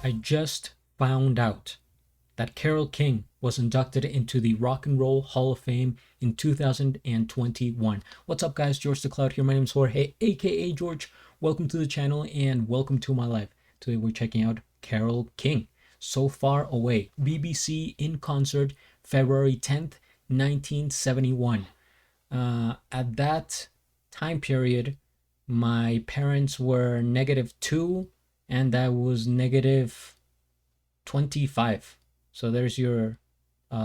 I just found out that Carole King was inducted into the Rock and Roll Hall of Fame in 2021. What's up, guys? George the Cloud here. My name is Jorge, aka George. Welcome to the channel and welcome to my life. Today we're checking out Carole King, So Far Away, BBC in concert, February 10th, 1971. At that time period, my parents were -2 and that was -25. So there's your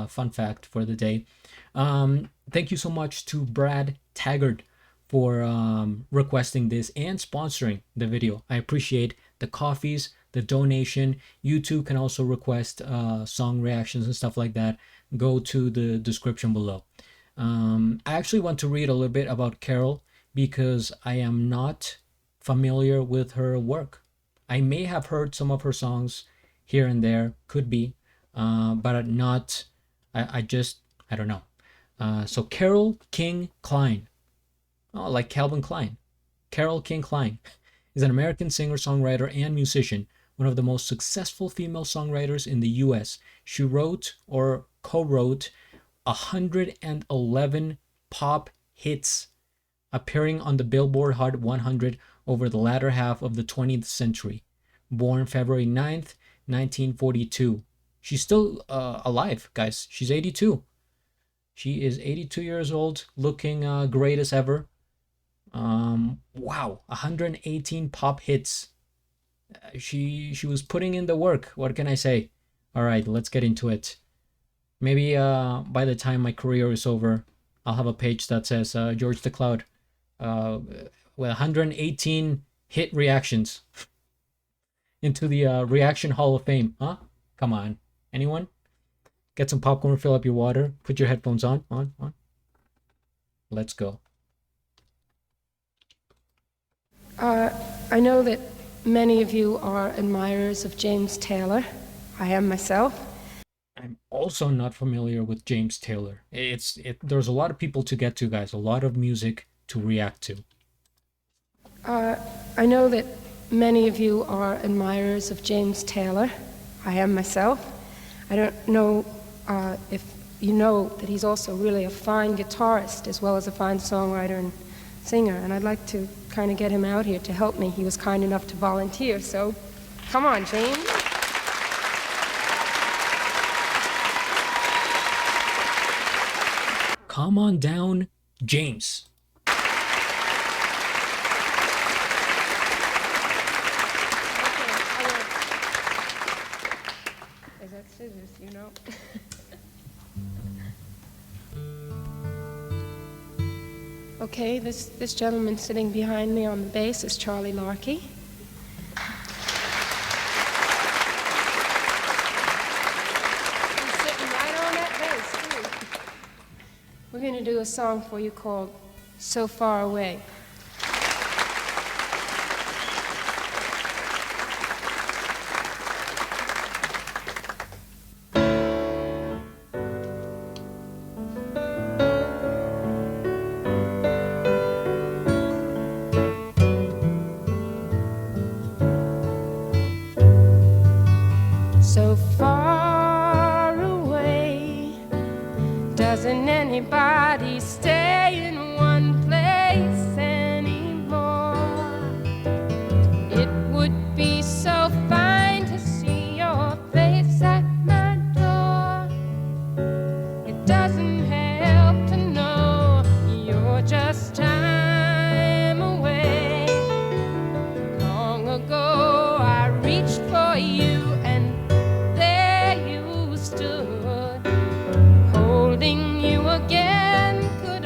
fun fact for the day. Thank you so much to Brad Taggart for requesting this and sponsoring the video. I appreciate the coffees, the donation. You too can also request song reactions and stuff like that. Go to the description below. I actually want to read a little bit about Carole because I am not familiar with her work. I may have heard some of her songs here and there, could be, but not, I don't know. So Carole King Klein, oh, like Calvin Klein. Carole King Klein is an American singer, songwriter, and musician, one of the most successful female songwriters in the US. She wrote or co-wrote 111 pop hits, appearing on the Billboard Hot 100 over the latter half of the 20th century. Born February 9th, 1942. She's still alive, guys. She's 82. She is 82 years old, looking great as ever. Wow, 118 pop hits. She was putting in the work. What can I say? All right, let's get into it. Maybe by the time my career is over, I'll have a page that says George the Cloud with 118 hit reactions into the Reaction Hall of Fame. Huh? Come on. Anyone? Get some popcorn, fill up your water, put your headphones on. Let's go. I know that many of you are admirers of James Taylor. I am myself. I'm also not familiar with James Taylor. There's a lot of people to get to, guys. A lot of music to react to. I know that many of you are admirers of James Taylor. I am myself. I don't know if you know that he's also really a fine guitarist as well as a fine songwriter and singer, and I'd like to kind of get him out here to help me. He was kind enough to volunteer, so come on, James. Come on down, James. Is that scissors, you know? Okay, this gentleman sitting behind me on the bass is Charlie Larkey. He's sitting right on that bass, too. We're going to do a song for you called So Far Away. So far away, doesn't anybody stay in one place anymore? It would be so fine to see your face at my door. It doesn't help to know you're just time away. Long ago I reached for you, holding you again could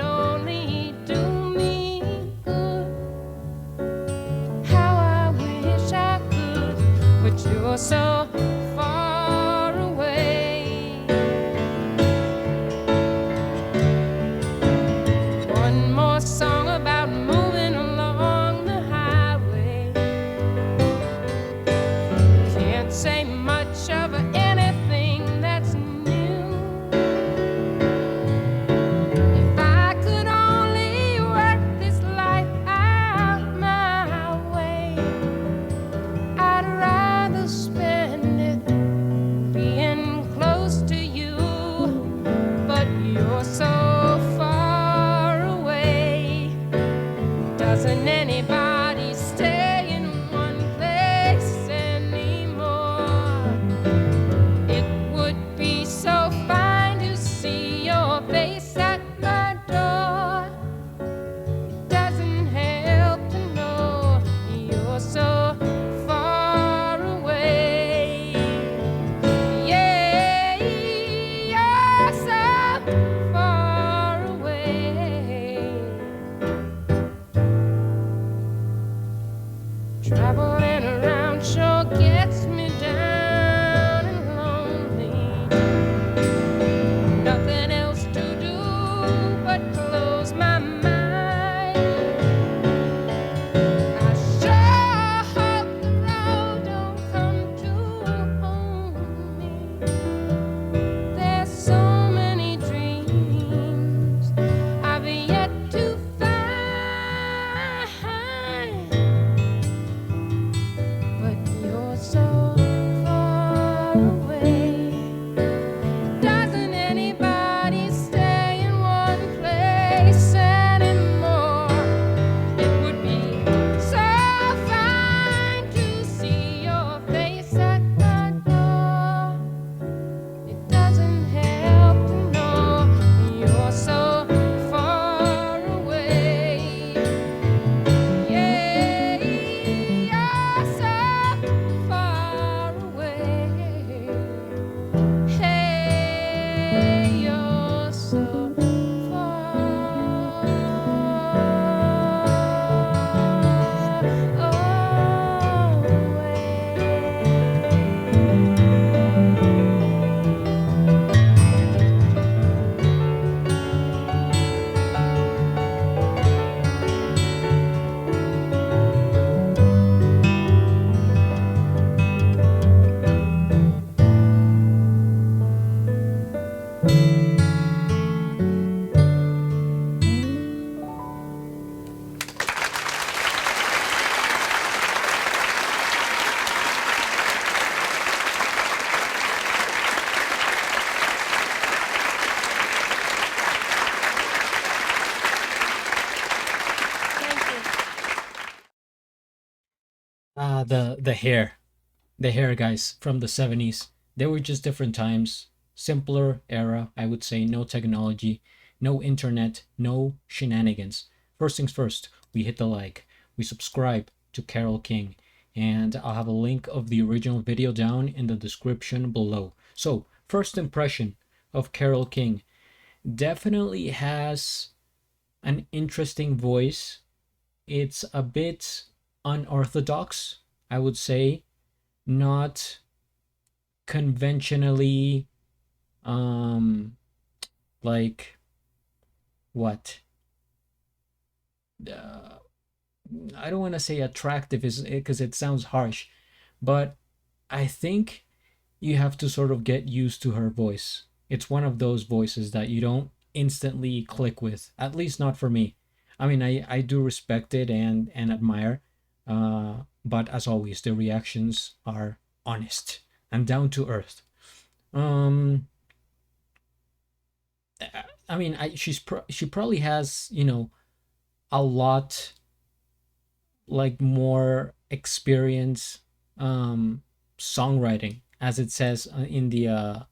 the hair guys from the 70s. They were just different times, simpler era, I would say. No technology, no internet, no shenanigans. First things first, we hit the like, we subscribe to Carole King, and I'll have a link of the original video down in the description below. So, first impression of Carole King, definitely has an interesting voice. It's a bit unorthodox, I would say, not conventionally um like what uh, I don't want to say attractive is because it sounds harsh, but I think you have to sort of get used to her voice. It's one of those voices that you don't instantly click with, at least not for me. I mean, I do respect it and admire, but as always, the reactions are honest and down to earth. Um, I mean, she probably has, you know, a lot like more experience songwriting, as it says in the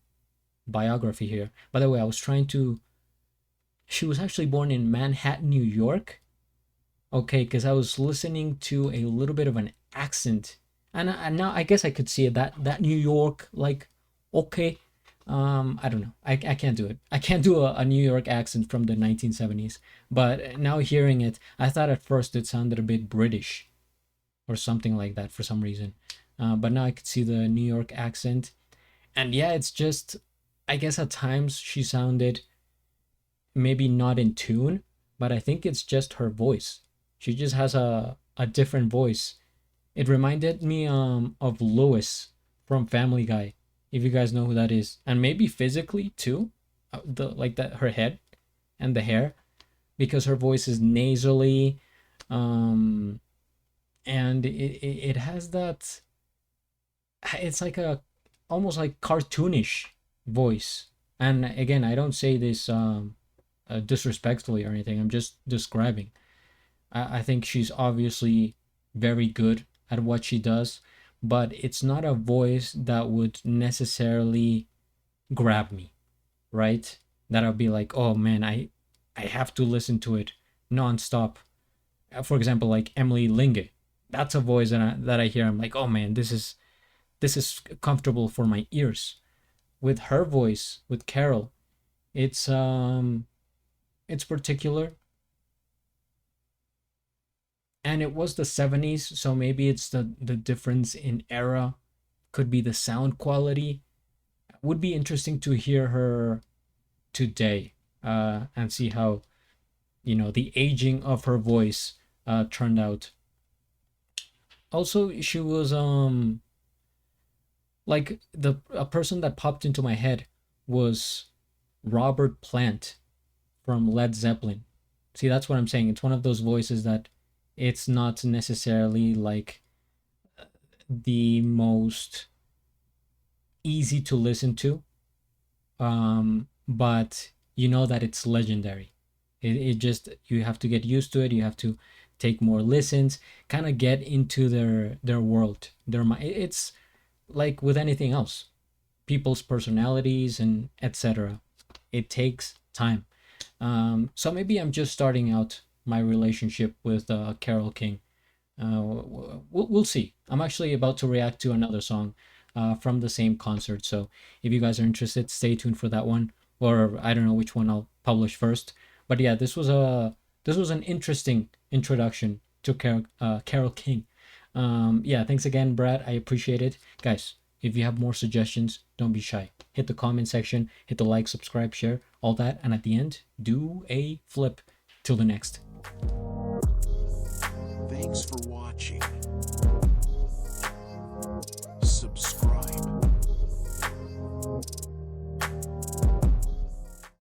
biography here. By the way, I was trying to. She was actually born in Manhattan, New York. Okay, because I was listening to a little bit of an accent, and now I guess I could see it, that New York like. Okay, I don't know. I can't do it. I can't do a New York accent from the 1970s. But now hearing it, I thought at first it sounded a bit British or something like that for some reason. But now I could see the New York accent, and yeah, it's just. I guess at times she sounded maybe not in tune, but I think it's just her voice. She just has a different voice. It reminded me of Lewis from Family Guy, if you guys know who that is, and maybe physically too, the like that her head and the hair, because her voice is nasally, um, and it has that. It's like a almost like cartoonish voice. And again, I don't say this disrespectfully or anything. I'm just describing. I think she's obviously very good at what she does, but it's not a voice that would necessarily grab me, right? That I'll be like, oh man, I have to listen to it nonstop. For example, like Emily Linge, that's a voice that I hear. I'm like, oh man, this is comfortable for my ears. With her voice, with Carole, it's particular, and it was the 70s, so maybe it's the difference in era, could be the sound quality. Would be interesting to hear her today, and see how, you know, the aging of her voice turned out. Also, she was like the a person that popped into my head was Robert Plant from Led Zeppelin. See, that's what I'm saying. It's one of those voices that it's not necessarily like the most easy to listen to, but you know that it's legendary. It just, you have to get used to it. You have to take more listens, kind of get into their world, their mind. It's like with anything else, people's personalities and etc. It takes time. So maybe I'm just starting out my relationship with Carole King. We'll see. I'm actually about to react to another song from the same concert. So if you guys are interested, stay tuned for that one. Or I don't know which one I'll publish first. But yeah, this was an interesting introduction to Carole King. Yeah, thanks again, Brad. I appreciate it, guys. If you have more suggestions, don't be shy. Hit the comment section, hit the like, subscribe, share, all that, and at the end, do a flip. Till the next. Thanks for watching.